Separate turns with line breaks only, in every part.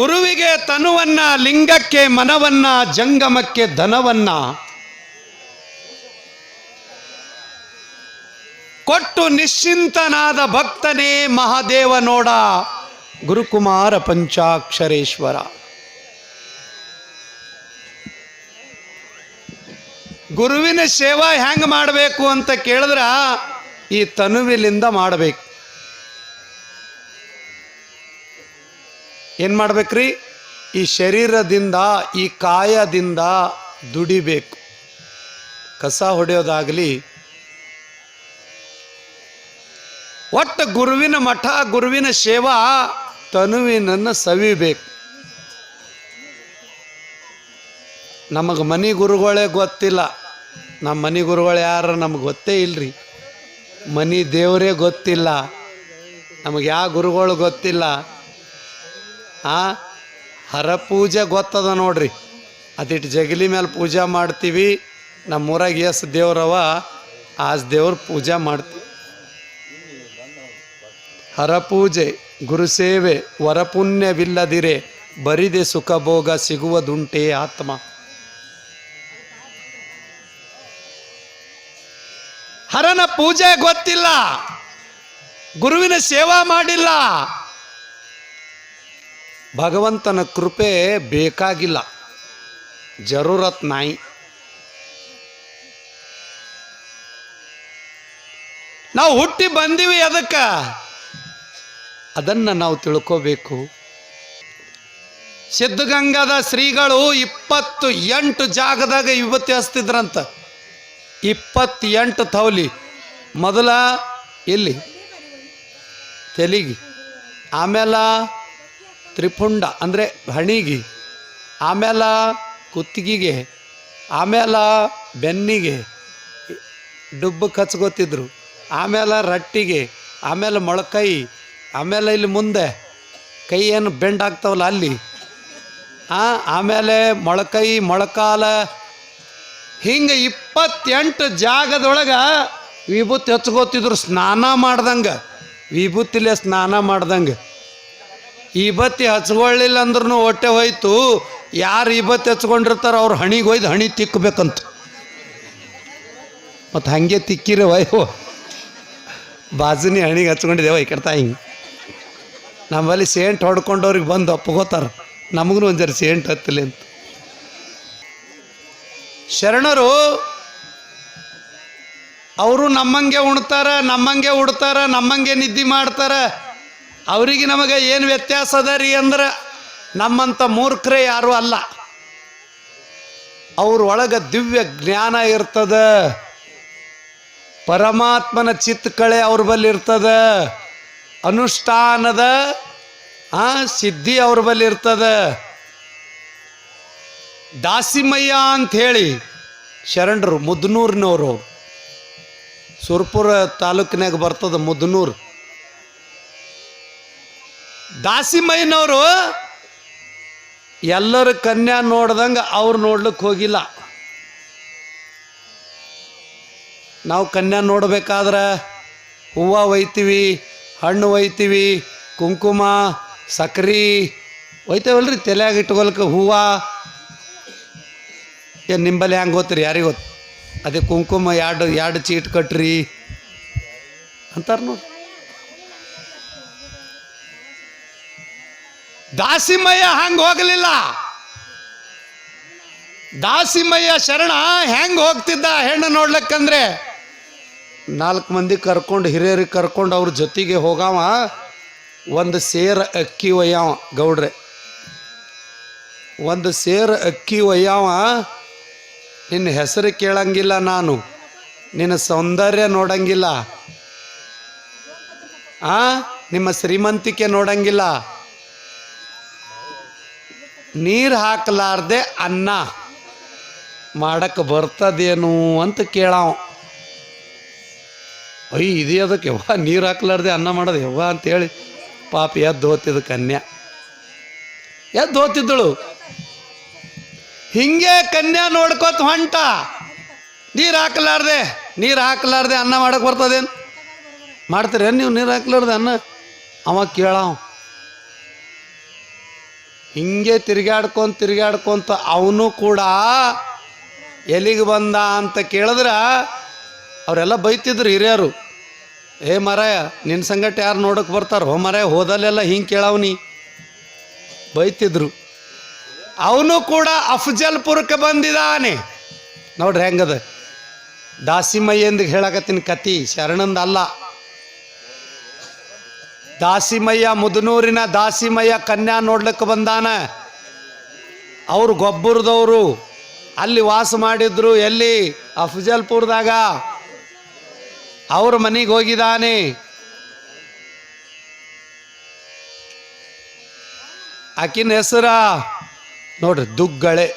ಗುರುವಿಗೆ ತನುವನ್ನ, ಲಿಂಗಕ್ಕೆ ಮನವನ್ನ, ಜಂಗಮಕ್ಕೆ ಧನವನ್ನ ಕೊಟ್ಟು ನಿಶ್ಚಿಂತನಾದ ಭಕ್ತನೇ ಮಹಾದೇವ ನೋಡ ಗುರುಕುಮಾರ ಪಂಚಾಕ್ಷರೇಶ್ವರ. ಗುರುವಿನ ಸೇವಾ ಹೆಂಗೆ ಮಾಡಬೇಕು ಅಂತ ಕೇಳಿದ್ರ ಈ ತನುವಿಲಿಂದ ಮಾಡಬೇಕು. ಏನು ಮಾಡ್ಬೇಕ್ರಿ? ಈ ಶರೀರದಿಂದ, ಈ ಕಾಯದಿಂದ ದುಡಿಬೇಕು. ಕಸ ಹೊಡೆಯೋದಾಗಲಿ, ಒಟ್ಟು ಗುರುವಿನ ಮಠ, ಗುರುವಿನ ಸೇವಾ ತನುವಿನನ್ನು ಸವಿಬೇಕು. ನಮಗೆ ಮನೆ ಗುರುಗಳೇ ಗೊತ್ತಿಲ್ಲ. ನಮ್ಮ ಮನೆ ಗುರುಗಳು ಯಾರು ನಮಗೆ ಗೊತ್ತೇ ಇಲ್ಲರಿ. ಮನೆ ದೇವರೇ ಗೊತ್ತಿಲ್ಲ, ನಮಗೆ ಯಾವ ಗುರುಗಳು ಗೊತ್ತಿಲ್ಲ. ಹರಪೂಜೆ ಗೊತ್ತದ ನೋಡ್ರಿ, ಅದಿಟ್ಟು ಜಗಲಿ ಮೇಲೆ ಪೂಜೆ ಮಾಡ್ತೀವಿ. ನಮ್ಮೂರಾಗ ಎಸ್ ದೇವ್ರವ ಆಸ್ ದೇವ್ರ ಪೂಜೆ ಮಾಡ್ತೀವಿ. ಹರಪೂಜೆ, ಗುರುಸೇವೆ, ವರಪುಣ್ಯವಿಲ್ಲದಿರೆ ಬರಿದೆ ಸುಖಭೋಗ ಸಿಗುವುದುಂಟೇ ಆತ್ಮ. ಹರನ ಪೂಜೆ ಗೊತ್ತಿಲ್ಲ, ಗುರುವಿನ ಸೇವಾ ಮಾಡಿಲ್ಲ, ಭಗವಂತನ ಕೃಪೆ ಬೇಕಾಗಿಲ್ಲ, ಜರೂರತ್ ನಾಯಿ. ನಾವು ಹುಟ್ಟಿ ಬಂದೀವಿ ಅದಕ್ಕೆ, ಅದನ್ನು ನಾವು ತಿಳ್ಕೋಬೇಕು. ಸಿದ್ಧಗಂಗಾದ ಶ್ರೀಗಳು 28 ಜಾಗದಾಗ ವಿಭೂತಿ ಹಚ್ತಿದ್ರಂತ. 28 ತೌಲಿ. ಮೊದಲ ಎಲ್ಲಿ? ತೆಲಿಗಿ, ಆಮೇಲೆ ತ್ರಿಪುಂಡ ಅಂದರೆ ಹಣಿಗೆ, ಆಮೇಲೆ ಕುತ್ತಿಗೆಗೆ, ಆಮೇಲೆ ಬೆನ್ನಿಗೆ ಡುಬ್ಬಕ್ಕೆ ಹಚ್ಕೋತಿದ್ರು, ಆಮೇಲೆ ರಟ್ಟಿಗೆ, ಆಮೇಲೆ ಮೊಳಕೈ, ಆಮೇಲೆ ಇಲ್ಲಿ ಮುಂದೆ ಕೈ ಏನು ಬೆಂಡ್ ಆಗ್ತಾವಲ್ಲ ಅಲ್ಲಿ, ಆಮೇಲೆ ಮೊಳಕೈ, ಮೊಳಕಾಲ, ಹಿಂಗೆ 28 ಜಾಗದೊಳಗೆ ವಿಭೂತಿ ಹಚ್ಕೋತಿದ್ರು. ಸ್ನಾನ ಮಾಡ್ದಂಗೆ, ವಿಭೂತಿಲೇ ಸ್ನಾನ ಮಾಡ್ದಂಗೆ. ಈ ಬತ್ತಿ ಹಚ್ಕೊಳ್ಳಿಲ್ಲ ಅಂದ್ರೂ ಹೊಟ್ಟೆ ಹೋಯ್ತು. ಯಾರು ಈ ಬತ್ತಿ ಹಚ್ಕೊಂಡಿರ್ತಾರೋ ಅವ್ರು ಹಣಿಗೆ ಹೋಯ್ದು ಹಣಿ ತಿಕ್ಕಬೇಕಂತ. ಮತ್ತು ಹಾಗೆ ತಿಕ್ಕಿರಿ ವಯ್ಯೋ, ಬಾಜುನಿ ಹಣಿಗೆ ಹಚ್ಕೊಂಡಿದ್ದೇವ ಈ ಕಡ್ತಾ ಹಿಂಗೆ. ನಮ್ಮಲ್ಲಿ ಸೇಂಟ್ ಹೊಡ್ಕೊಂಡವ್ರಿಗೆ ಬಂದು ಒಪ್ಕೋತಾರೆ, ನಮಗೂ ಒಂದು ಜರ ಸೇಂಟ್ ಹತ್ತಲಿ ಅಂತ. ಶರಣರು ಅವರು ನಮ್ಮಂಗೆ ಉಣ್ತಾರೆ, ನಮ್ಮಂಗೆ ಉಡ್ತಾರೆ, ನಮ್ಮಂಗೆ ನಿದ್ದೆ ಮಾಡ್ತಾರೆ. ಅವರಿಗೆ ನಮಗೆ ಏನು ವ್ಯತ್ಯಾಸ ಅದ ರೀ ಅಂದ್ರೆ, ನಮ್ಮಂಥ ಮೂರ್ಖರೇ ಯಾರೂ ಅಲ್ಲ. ಅವ್ರೊಳಗೆ ದಿವ್ಯ ಜ್ಞಾನ ಇರ್ತದೆ, ಪರಮಾತ್ಮನ ಚಿತ್ತಕಳೆ ಅವ್ರ ಬಲ್ಲಿ ಇರ್ತದೆ, ಅನುಷ್ಠಾನದ ಸಿದ್ಧಿ ಅವ್ರ ಬಲ್ಲಿ ಇರ್ತದೆ. ದಾಸಿಮಯ್ಯ ಅಂಥೇಳಿ ಶರಣರು, ಮುದ್ನೂರಿನವರು, ಸುರ್ಪುರ ತಾಲೂಕಿನಾಗ ಬರ್ತದೆ ಮುದ್ನೂರು. ದಾಸಿಮಯ್ಯನವರು ಎಲ್ಲರ ಕನ್ಯಾ ನೋಡ್ದಂಗೆ ಅವ್ರು ನೋಡ್ಲಿಕ್ಕೆ ಹೋಗಿಲ್ಲ. ನಾವು ಕನ್ಯಾ ನೋಡ್ಬೇಕಾದ್ರೆ ಹೂವು ಒಯ್ತೀವಿ, ಹಣ್ಣು ಒಯ್ತೀವಿ, ಕುಂಕುಮ ಸಕ್ರೆ ಒಯ್ತೇವಲ್ರಿ, ತಲೆಯಾಗ ಇಟ್ಕೊಳಕ್ಕೆ ಹೂವು. ಏನು ನಿಂಬಲ್ಲಿ ಹೆಂಗೆ ಗೊತ್ತ್ರಿ? ಯಾರಿಗೆ ಗೊತ್ತು? ಅದೇ ಕುಂಕುಮ ಎರಡು ಚೀಟ್ ಕಟ್ರಿ ಅಂತಾರೆ ನೋಡಿ. ದಾಸಿಮಯ್ಯ ಹಂಗೆ ಹೋಗಲಿಲ್ಲ. ದಾಸಿಮಯ್ಯ ಶರಣ ಹೆಂಗೆ ಹೋಗ್ತಿದ್ದ ಹೆಣ್ಣು ನೋಡ್ಲಿಕ್ಕಂದ್ರೆ, 4 ಮಂದಿ ಕರ್ಕೊಂಡು, ಹಿರಿಯರಿಗೆ ಕರ್ಕೊಂಡು ಅವ್ರ ಜೊತೆಗೆ ಹೋಗವ. ಒಂದು ಸೇರು ಅಕ್ಕಿ ಒಯ್ಯವ, ಗೌಡ್ರೆ 1 ಸೇರು ಅಕ್ಕಿ ಒಯ್ಯವ. ನಿನ್ನ ಹೆಸರು ಕೇಳಂಗಿಲ್ಲ ನಾನು, ನಿನ್ನ ಸೌಂದರ್ಯ ನೋಡಂಗಿಲ್ಲ, ನಿಮ್ಮ ಶ್ರೀಮಂತಿಕೆ ನೋಡಂಗಿಲ್ಲ, ನೀರು ಹಾಕಲಾರ್ದೆ ಅನ್ನ ಮಾಡಕ್ಕೆ ಬರ್ತದೇನು ಅಂತ ಕೇಳವ. ಇದೇ ಅದಕ್ಕೆ ಯವ್ವ ನೀರು ಹಾಕ್ಲಾರ್ದೆ ಅನ್ನ ಮಾಡೋದು ಯವ್ವ ಅಂತೇಳಿ ಪಾಪ ಎದ್ದು ಹೋಗ್ತಿದ್ದ ಕನ್ಯಾ, ಎದ್ದು ಹೋಗ್ತಿದ್ದಳು. ಹಿಂಗೆ ಕನ್ಯಾ ನೋಡ್ಕೋತ ಹೊಂಟ. ನೀರು ಹಾಕ್ಲಾರ್ದೆ ಅನ್ನ ಮಾಡಕ್ಕೆ ಬರ್ತದೇನು? ಮಾಡ್ತೀರೇನು ನೀವು ನೀರು ಹಾಕ್ಲಾರ್ದೆ ಅನ್ನ? ಅವ ಕೇಳವ, ಹಿಂಗೆ ತಿರ್ಗಾಡ್ಕೊಂತ ಅವನು ಕೂಡ ಎಲ್ಲಿಗೆ ಬಂದ ಅಂತ ಕೇಳಿದ್ರೆ ಅವರೆಲ್ಲ ಬೈತಿದ್ರು ಹಿರಿಯರು. ಏ ಮರಾಯ, ನಿನ್ನ ಸಂಗಟ ಯಾರು ನೋಡೋಕೆ ಬರ್ತಾರೋ ಮರಾಯ, ಹೋದಲ್ಲೆಲ್ಲ ಹಿಂಗೆ ಕೇಳವ್ನಿ ಬೈತಿದ್ರು. ಅವನು ಕೂಡ ಅಫಜಲ್ಪುರಕ್ಕೆ ಬಂದಿದ್ದಾನೆ. ನೋಡ್ರಿ ಹೆಂಗದ. ದಾಸಿಮಯ್ಯಂದಿಗೆ ಹೇಳಕತ್ತೀನಿ ಕತಿ, ಶರಣಂದಲ್ಲ. ದಾಸಿಮಯ್ಯ, ಮುದನೂರಿನ ದಾಸಿಮಯ್ಯ ಕನ್ಯಾ ನೋಡ್ಲಿಕ್ಕೆ ಬಂದಾನ. ಅವರು ಗೊಬ್ಬರದವರು, ಅಲ್ಲಿ ವಾಸ ಮಾಡಿದ್ರು. ಎಲ್ಲಿ? ಅಫಜಲ್ಪುರದಾಗ. ಅವ್ರ ಮನೆಗೆ ಹೋಗಿದ್ದಾನೆ. ಆಕಿನ ಹೆಸರ ನೋಡ್ರಿ ದುಗ್ಗಳೆ.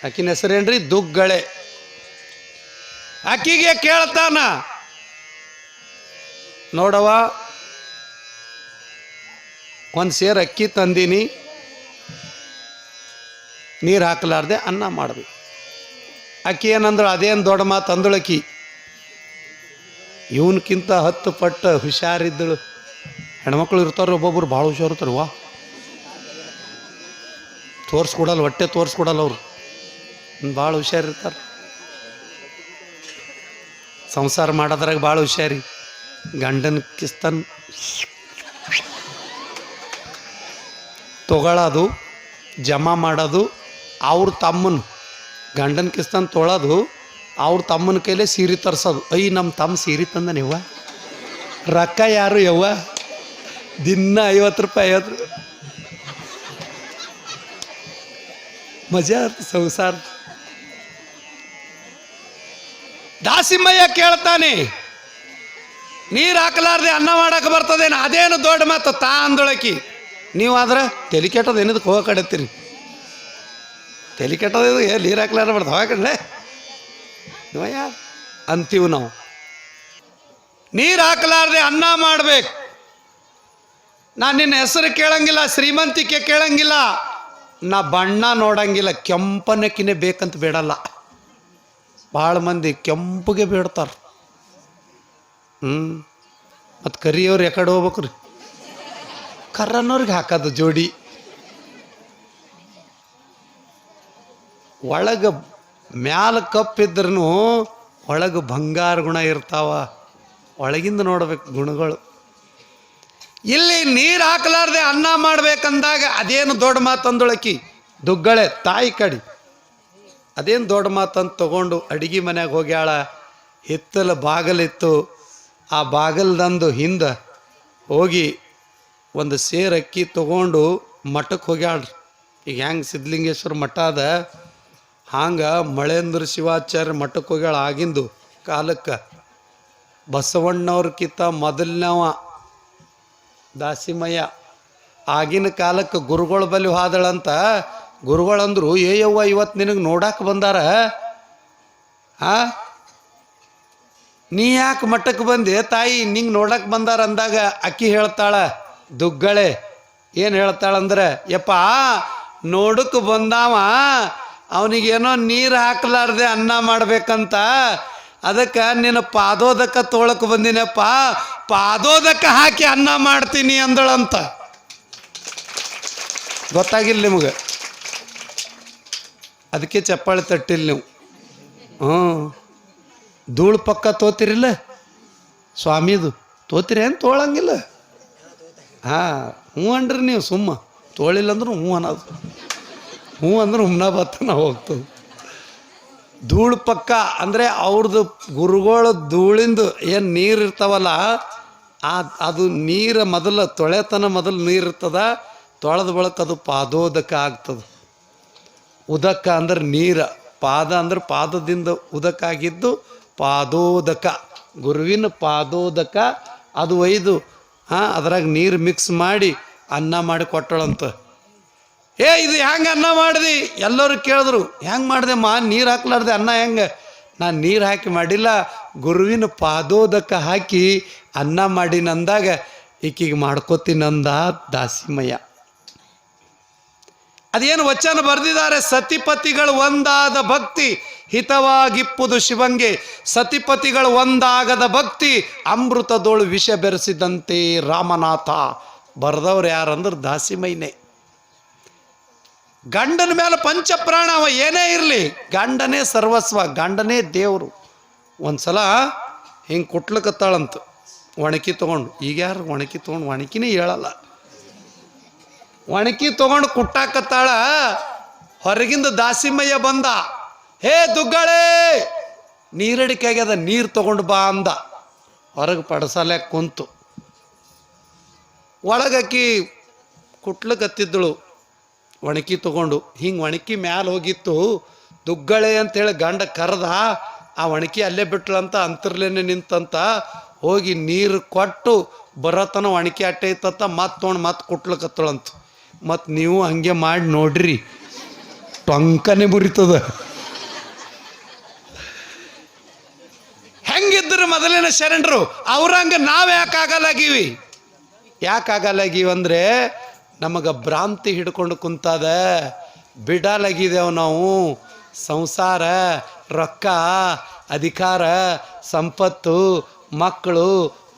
ಆಕಿನ ಹೆಸರೇನ್ರಿ? ದುಗ್ಗಳೆ. ಆಕಿಗೆ ಕೇಳ್ತಾನ, ನೋಡವ ಒಂದು ಸೇರು ಅಕ್ಕಿ ತಂದೀನಿ, ನೀರು ಹಾಕಲಾರ್ದೆ ಅನ್ನ ಮಾಡಬೇಕು. ಅಕ್ಕಿ ಏನಂದ್ರು, ಅದೇನು ದೊಡ್ಡ ಮಾತು ಅಂದಳಕ್ಕಿ. ಇವನ್ಕಿಂತ 10 ಪಟ್ಟು ಹುಷಾರಿದ್ದಳು. ಹೆಣ್ಮಕ್ಳು ಇರ್ತಾರೆ, ಒಬ್ಬೊಬ್ರು ಭಾಳ ಹುಷಾರು ಇರ್ತಾರೆ. ವಾ ತೋರಿಸ್ಕೊಡಲ್ಲ, ಹೊಟ್ಟೆ ತೋರಿಸ್ಕೊಡಲ್ಲ ಅವರು, ಭಾಳ ಹುಷಾರಿರ್ತಾರೆ. ಸಂಸಾರ ಮಾಡೋದ್ರಾಗ ಭಾಳ ಹುಷಾರಿ. ಗಂಡನ ಕಿಸ್ತನ್ ತೊಗೊಳೋದು, ಜಮಾ ಮಾಡೋದು, ಅವ್ರ ತಮ್ಮನ ಗಂಡನ ಕಿಸ್ತನ್ ತೊಳೋದು, ಅವ್ರ ತಮ್ಮನ ಕೈಲೇ ಸೀರೆ ತರ್ಸೋದು. ನಮ್ಮ ತಮ್ಮ ಸೀರೆ ತಂದ ನೀವ, ರೊಕ್ಕ ಯಾರು ಯವ್ವ, ದಿನ 50 ರೂಪಾಯಿ 50 ರೂಪಾಯಿ. ಮಜಾ ಸಂಸಾರ. ದಾಸಿಮಯ್ಯ ಕೇಳ್ತಾನೆ, ನೀರು ಹಾಕಲಾರ್ದೆ ಅನ್ನ ಮಾಡಕ್ಕೆ ಬರ್ತದೇನು? ಅದೇನು ದೊಡ್ಡ ಮಾತು ತಾ ಅಂದೊಳಕಿ. ನೀವಾದ್ರೆ ತಲೆ ಕೆಟ್ಟದ ಏನದಕ್ಕೆ ಹೋಗ ಕಡತ್ತೀರಿ? ತಲೆ ಕೆಟ್ಟದ ನೀರು ಹಾಕ್ಲಾರ ಬರ್ತಾವ ಹೋಗಕಂಡ್ರೆ ಇವಯ್ಯ ಅಂತೀವಿ ನಾವು. ನೀರು ಹಾಕಲಾರ್ದೆ ಅನ್ನ ಮಾಡ್ಬೇಕು. ನಾನು ನಿನ್ನ ಹೆಸರು ಕೇಳಂಗಿಲ್ಲ, ಶ್ರೀಮಂತಿಕೆ ಕೇಳಂಗಿಲ್ಲ, ನಾ ಬಣ್ಣ ನೋಡಂಗಿಲ್ಲ, ಕೆಂಪನಕ್ಕಿನೇ ಬೇಕಂತ ಬೇಡಲ್ಲ. ಭಾಳ ಮಂದಿ ಕೆಂಪಗೆ ಬೇಡ್ತಾರೆ. ಮತ್ತು ಕರಿಯವ್ರು ಯಾಕಡೆ ಹೋಗ್ಬೇಕು ರೀ? ಕರ್ರನ್ನವ್ರಿಗೆ ಹಾಕೋದು ಜೋಡಿ. ಒಳಗೆ ಮ್ಯಾಲ ಕಪ್ಪಿದ್ರೂ ಒಳಗೆ ಬಂಗಾರ ಗುಣ ಇರ್ತಾವ. ಒಳಗಿಂದ ನೋಡ್ಬೇಕು ಗುಣಗಳು. ಇಲ್ಲಿ ನೀರು ಹಾಕಲಾರ್ದೆ ಅನ್ನ ಮಾಡ್ಬೇಕಂದಾಗ ಅದೇನು ದೊಡ್ಡ ಮಾತಂದೊಳಕಿ ದುಗ್ಗಳೆ ತಾಯಿ ಕಡಿ. ಅದೇನು ದೊಡ್ಡ ಮಾತಂತ ತಗೊಂಡು ಅಡಿಗೆ ಮನ್ಯಾಗ ಹೋಗ್ಯಾಳ. ಹಿತ್ತಲ ಬಾಗಲಿತ್ತು, ಆ ಬಾಗಲ್ದಂದು ಹಿಂದೆ ಹೋಗಿ ಒಂದು ಸೇರು ಅಕ್ಕಿ ತೊಗೊಂಡು ಮಠಕ್ಕೆ ಹೋಗ್ಯಾಳ್ರಿ. ಈಗ ಹೆಂಗೆ ಸಿದ್ಧಲಿಂಗೇಶ್ವರ ಮಠ ಅದ, ಹಂಗೆ ಮಳೇಂದ್ರ ಶಿವಾಚಾರ್ಯ ಮಠಕ್ಕೆ ಹೋಗ್ಯಾಳ. ಆಗಿಂದು ಕಾಲಕ್ಕೆ ಬಸವಣ್ಣವ್ರಕ್ಕಿಂತ ಮೊದಲನವ ದಾಸಿಮಯ್ಯ. ಆಗಿನ ಕಾಲಕ್ಕೆ ಗುರುಗಳ ಬಳಿ ಹೋದಳಂತ. ಗುರುಗಳಂದ್ರು, ಏಯವ್ವ ಇವತ್ತು ನಿನಗೆ ನೋಡಕ್ಕೆ ಬಂದಾರ, ನೀ ಯಾಕೆ ಮಠಕ್ಕೆ ಬಂದೆ ತಾಯಿ, ನಿಂಗೆ ನೋಡಕ್ಕೆ ಬಂದಾರ ಅಂದಾಗ ಅಕ್ಕಿ ಹೇಳ್ತಾಳ, ದುಗ್ಗಳೆ ಏನು ಹೇಳ್ತಾಳಂದ್ರೆ, ಯಪ್ಪ ನೋಡಕ್ಕೆ ಬಂದಾವ, ಅವನಿಗೇನೋ ನೀರು ಹಾಕ್ಲಾರ್ದೆ ಅನ್ನ ಮಾಡ್ಬೇಕಂತ, ಅದಕ್ಕೆ ನಿನ್ನ ಪಾದೋದಕ್ಕೆ ತೊಳಕ್ಕೆ ಬಂದಿನಪ್ಪ, ಪಾದೋದಕ್ಕೆ ಹಾಕಿ ಅನ್ನ ಮಾಡ್ತೀನಿ ಅಂದಳಂತ. ಗೊತ್ತಾಗಿಲ್ಲ ನಿಮಗೆ? ಅದಕ್ಕೆ ಚಪ್ಪಾಳೆ ತಟ್ಟಿಲ್ಲ ನೀವು. ಧೂಳು ಪಕ್ಕ ತೋತಿರಿಲ್ಲ ಸ್ವಾಮಿದು, ತೋತಿರೇನು? ತೋಳಂಗಿಲ್ಲ. ಹ್ಞೂ ಅನ್ರಿ ನೀವು. ಸುಮ್ಮ ತೋಳಿಲ್ಲ ಅಂದ್ರೆ ಹ್ಞೂ ಅನ್ನೋದು. ಹ್ಞೂ ಅಂದ್ರೆ ಹುಮ್ನ ಬತ್ತ ನಾವು ಹೋಗ್ತದೆ. ಧೂಳು ಪಕ್ಕ ಅಂದರೆ ಅವ್ರದ್ದು ಗುರುಗಳ ಧೂಳಿಂದು ಏನು ನೀರು ಇರ್ತಾವಲ್ಲ, ಅದು ನೀರು ಮೊದಲು ತೊಳೆತನ ಮೊದಲು ನೀರು ಇರ್ತದ, ತೊಳೆದ ಬಳಕ ಅದು ಪಾದೋದಕ ಆಗ್ತದೆ. ಉದಕ ಅಂದ್ರೆ ನೀರು, ಪಾದ ಅಂದ್ರೆ ಪಾದದಿಂದ ಉದಕಾಗಿದ್ದು ಪಾದೋದಕ, ಗುರುವಿನ ಪಾದೋದಕ. ಅದು ಒಯ್ದು ಅದ್ರಾಗ ನೀರು ಮಿಕ್ಸ್ ಮಾಡಿ ಅನ್ನ ಮಾಡಿ ಕೊಟ್ಟಳಂತ. ಇದು ಹೆಂಗೆ ಅನ್ನ ಮಾಡಿದಿ? ಎಲ್ಲರೂ ಕೇಳಿದ್ರು, ಹೆಂಗೆ ಮಾಡಿದೆ ಮಾ, ನೀರು ಹಾಕ್ಲಾರ್ದೆ ಅನ್ನ ಹೆಂಗೆ? ನಾನು ನೀರು ಹಾಕಿ ಮಾಡಿಲ್ಲ, ಗುರುವಿನ ಪಾದೋದಕ ಹಾಕಿ ಅನ್ನ ಮಾಡಿನಂದಾಗ ಈಕಿಗೆ ಮಾಡ್ಕೋತೀನಂದ ದಾಸಿಮಯ್ಯ. ಅದೇನು ವಚನ ಬರೆದಿದ್ದಾರೆ, ಸತಿಪತಿಗಳು ಒಂದಾದ ಭಕ್ತಿ ಹಿತವಾಗಿಪ್ಪುದು ಶಿವಂಗೆ, ಸತಿಪತಿಗಳು ಒಂದಾಗದ ಭಕ್ತಿ ಅಮೃತದೋಳು ವಿಷ ಬೆರೆಸಿದಂತೆ ರಾಮನಾಥ. ಬರ್ದವ್ರು ಯಾರಂದ್ರೆ ದಾಸಿಮೈನೆ. ಗಂಡನ ಮೇಲೆ ಪಂಚಪ್ರಾಣ, ಅವ ಏನೇ ಇರಲಿ ಗಂಡನೇ ಸರ್ವಸ್ವ, ಗಂಡನೇ ದೇವರು. ಒಂದ್ಸಲ ಹಿಂಗೆ ಕುಟ್ಲಕತ್ತಾಳಂತ ಒಣಕಿ ತೊಗೊಂಡು. ಈಗ ಯಾರು ಒಣಕಿ ತೊಗೊಂಡು ಒಣಕಿನೇ ಹೇಳಲ್ಲ. ಒಣಕಿ ತೊಗೊಂಡು ಕುಟ್ಟಾಕತ್ತಾಳ. ಹೊರಗಿಂದ ದಾಸಿಮಯ್ಯ ಬಂದ. ಹೇ ದುಗ್ಗಾಳೆ, ನೀರಡಿಕೆ ಆಗ್ಯದ, ನೀರು ತೊಗೊಂಡು ಬಾ ಅಂದ. ಹೊರಗೆ ಪಡಸಾಲೆ ಕುಂತು. ಒಳಗಾಕಿ ಕುಟ್ಲಕತ್ತಿದ್ದಳು ಒಣಕಿ ತೊಗೊಂಡು. ಹಿಂಗೆ ಒಣಕಿ ಮ್ಯಾಲೆ ಹೋಗಿತ್ತು. ದುಗ್ಗಳೆ ಅಂತೇಳಿ ಗಂಡ ಕರೆದ. ಆ ಒಣಕಿ ಅಲ್ಲೇ ಬಿಟ್ಳಂತ, ಅಂತರ್ಲೇನೆ ನಿಂತಂತ. ಹೋಗಿ ನೀರು ಕೊಟ್ಟು ಬರೋತನ ಒಣಕಿ ಅಟ್ಟೆ ಇತ್ತಂತ ಮತ್ತೆ ತೊಗೊಂಡು ಮತ್ತೆ ಕುಟ್ಲಕತ್ತಳಂತ. ಮತ್ತು ನೀವು ಹಂಗೆ ಮಾಡಿ ನೋಡ್ರಿ, ಟೊಂಕನೆ ಮುರಿತದ. ಹೆಂಗಿದ್ರು ಮೊದಲಿನ ಶರಣರು ಅವ್ರಂಗ ನಾವು ಯಾಕಾಗಲ್ಲಾಗೀವಿ ಅಂದರೆ ನಮಗೆ ಭ್ರಾಂತಿ ಹಿಡ್ಕೊಂಡು ಕುಂತದ. ಬಿಡಲಾಗಿದ್ದೇವೆ ನಾವು. ಸಂಸಾರ, ರೊಕ್ಕ, ಅಧಿಕಾರ, ಸಂಪತ್ತು, ಮಕ್ಕಳು,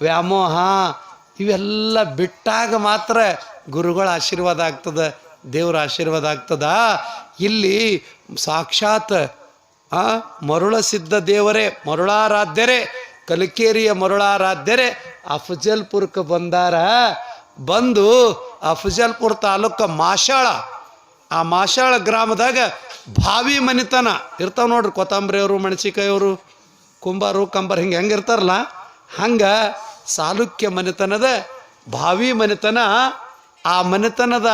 ವ್ಯಾಮೋಹ ಇವೆಲ್ಲ ಬಿಟ್ಟಾಗ ಮಾತ್ರ ಗುರುಗಳ ಆಶೀರ್ವಾದ ಆಗ್ತದೆ, ದೇವರ ಆಶೀರ್ವಾದ ಆಗ್ತದ. ಇಲ್ಲಿ ಸಾಕ್ಷಾತ್ ಮರುಳ ಸಿದ್ಧ ದೇವರೇ, ಮರುಳಾರಾಧ್ಯರೇ, ಕಲಿಕೇರಿಯ ಮರುಳಾರಾಧ್ಯರೇ ಅಫಜಲ್ಪುರಕ್ಕೆ ಬಂದಾರ. ಬಂದು ಅಫಜಲ್ಪುರ ತಾಲೂಕು ಮಾಷಾಳ, ಆ ಮಾಷಾಳ ಗ್ರಾಮದಾಗ ಭಾವಿ ಮನಿತನ ಇರ್ತಾವ ನೋಡ್ರಿ. ಕೊತ್ತಂಬರಿ ಅವರು, ಮೆಣಸಿಕಾಯಿ ಅವರು, ಕುಂಬಾರು ಕಂಬಾರು ಹೆಂಗೆ ಇರ್ತಾರಲ್ಲ, ಹಂಗೆ ಸಾಲುಕ್ಯ ಮನೆತನದ ಭಾವಿ ಮನೆತನ. ಆ ಮನೆತನದ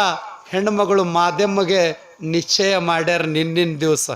ಹೆಣ್ಣುಮಗಳು ಮಾಧ್ಯಮಗೆ ನಿಶ್ಚಯ ಮಾಡ್ಯಾರ ನಿನ್ನಿನ ದಿವಸ.